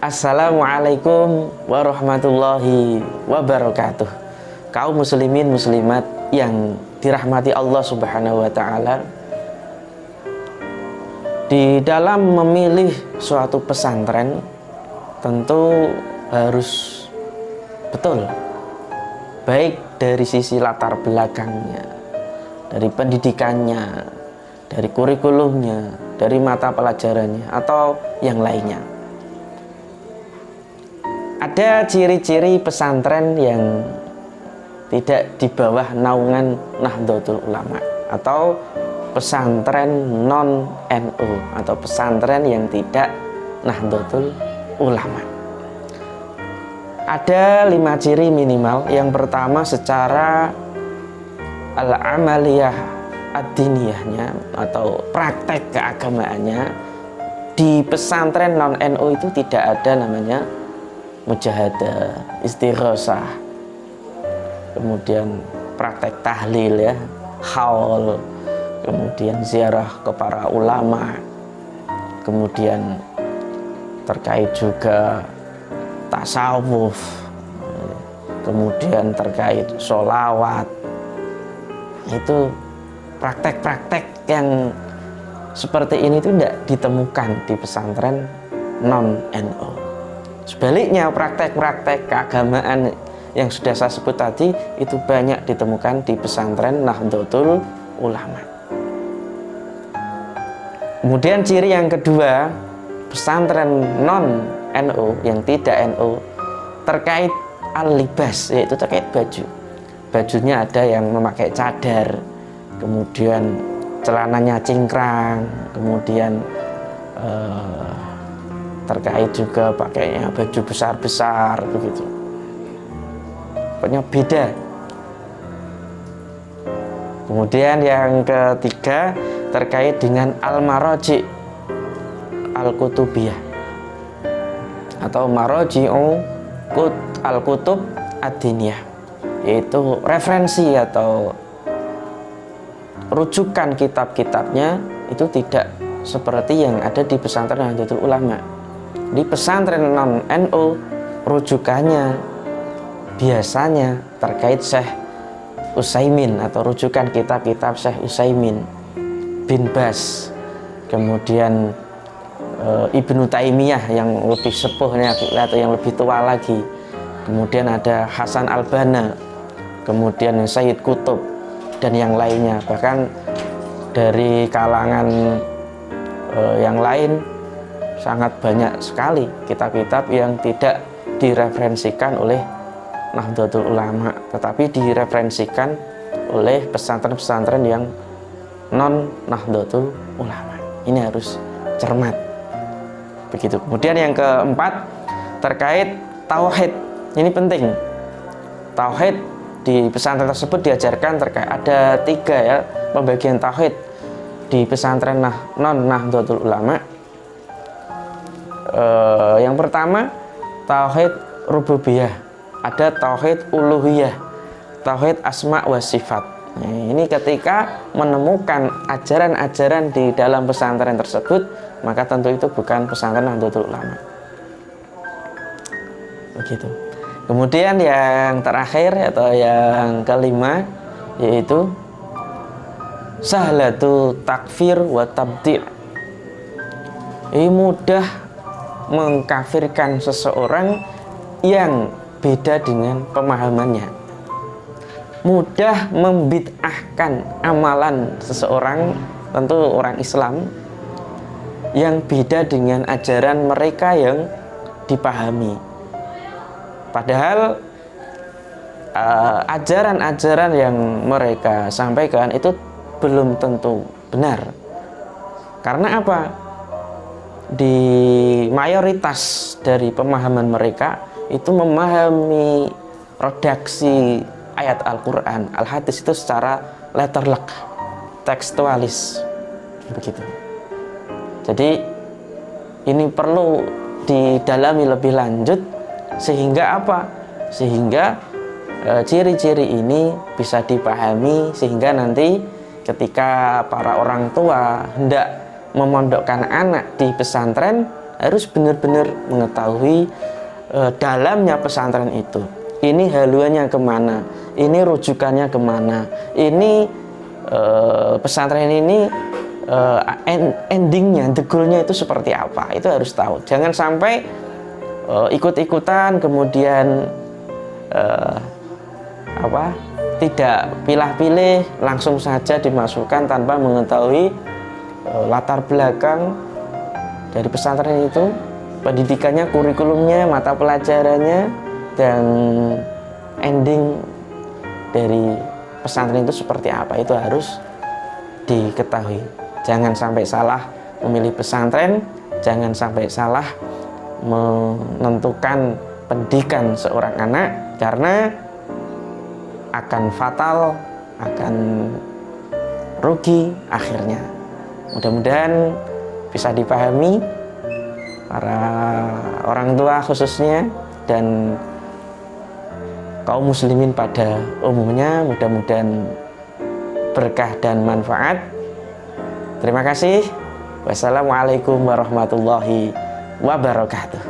Assalamualaikum warahmatullahi wabarakatuh. Kaum muslimin muslimat yang dirahmati Allah Subhanahu wa taala, di dalam memilih suatu pesantren tentu harus betul, baik dari sisi latar belakangnya, dari pendidikannya, dari kurikulumnya, dari mata pelajarannya, atau yang lainnya. Ada ciri-ciri pesantren yang tidak di bawah naungan Nahdlatul Ulama, atau pesantren non-NU, atau pesantren yang tidak Nahdlatul Ulama. Ada 5 ciri minimal. Yang pertama, secara al-amaliyah ad-diniyahnya atau praktek keagamaannya, di pesantren non-NU itu tidak ada namanya mujahadah, istighosah, kemudian praktek tahlil ya, haul, kemudian ziarah ke para ulama, kemudian terkait juga tasawuf, kemudian terkait sholawat. Itu praktek-praktek yang seperti ini itu tidak ditemukan di pesantren non-NU. Sebaliknya, praktek-praktek keagamaan yang sudah saya sebut tadi itu banyak ditemukan di pesantren Nahdlatul Ulama. Kemudian ciri yang kedua, pesantren non-NU yang tidak NU terkait al-libas, yaitu terkait baju. Bajunya ada yang memakai cadar, kemudian celananya cingkrang, kemudian terkait juga pakainya baju besar-besar begitu. Pokoknya beda. Kemudian yang ketiga terkait dengan al-maraji al-kutubiyah atau maraji'u al-kutub ad-diniyah, yaitu referensi atau rujukan kitab-kitabnya itu tidak seperti yang ada di pesantren Nahdlatul Ulama. Di pesantren non-NU rujukannya biasanya terkait Syekh Utsaimin atau rujukan kitab-kitab Syekh Utsaimin, bin Bas, kemudian Ibnu Taimiyah yang lebih sepuhnya atau yang lebih tua lagi, kemudian ada Hasan al-Banna, kemudian Sayyid Qutb dan yang lainnya. Bahkan dari kalangan yang lain sangat banyak sekali kitab-kitab yang tidak direferensikan oleh Nahdlatul Ulama, tetapi direferensikan oleh pesantren-pesantren yang non Nahdlatul Ulama. Ini harus cermat. Begitu. Kemudian yang keempat terkait tauhid. Ini penting. Tauhid di pesantren tersebut diajarkan terkait ada 3 ya pembagian tauhid di pesantren non Nahdlatul Ulama. Yang pertama tauhid rububiyah, ada tauhid uluhiyah, tauhid asma wa sifat. Nah, ini ketika menemukan ajaran-ajaran di dalam pesantren tersebut, maka tentu itu bukan pesantren Nahdlatul Ulama. Begitu. Kemudian yang terakhir atau yang kelima yaitu sahlatu takfir wa tabdi'. Ini mudah mengkafirkan seseorang yang beda dengan pemahamannya, mudah membid'ahkan amalan seseorang, tentu orang Islam, yang beda dengan ajaran mereka yang dipahami. Padahal ajaran-ajaran yang mereka sampaikan itu belum tentu benar. Karena apa? Di mayoritas dari pemahaman mereka itu memahami redaksi ayat Al-Quran, Al-Hadis itu secara letterlek, tekstualis, begitu. Jadi ini perlu didalami lebih lanjut sehingga apa? Sehingga ciri-ciri ini bisa dipahami, sehingga nanti ketika para orang tua hendak memondokkan anak di pesantren, harus benar-benar mengetahui dalamnya pesantren itu. Ini haluannya kemana, ini rujukannya kemana, ini pesantren ini endingnya, the goalnya itu seperti apa, itu harus tahu. Jangan sampai ikut-ikutan kemudian tidak pilih-pilih, langsung saja dimasukkan tanpa mengetahui latar belakang dari pesantren itu, pendidikannya, kurikulumnya, mata pelajarannya, dan ending dari pesantren itu seperti apa, itu harus diketahui. Jangan sampai salah memilih pesantren, jangan sampai salah menentukan pendidikan seorang anak, karena akan fatal, akan rugi akhirnya. Mudah-mudahan bisa dipahami para orang tua khususnya dan kaum muslimin pada umumnya. Mudah-mudahan berkah dan manfaat. Terima kasih. Wassalamualaikum warahmatullahi wabarakatuh.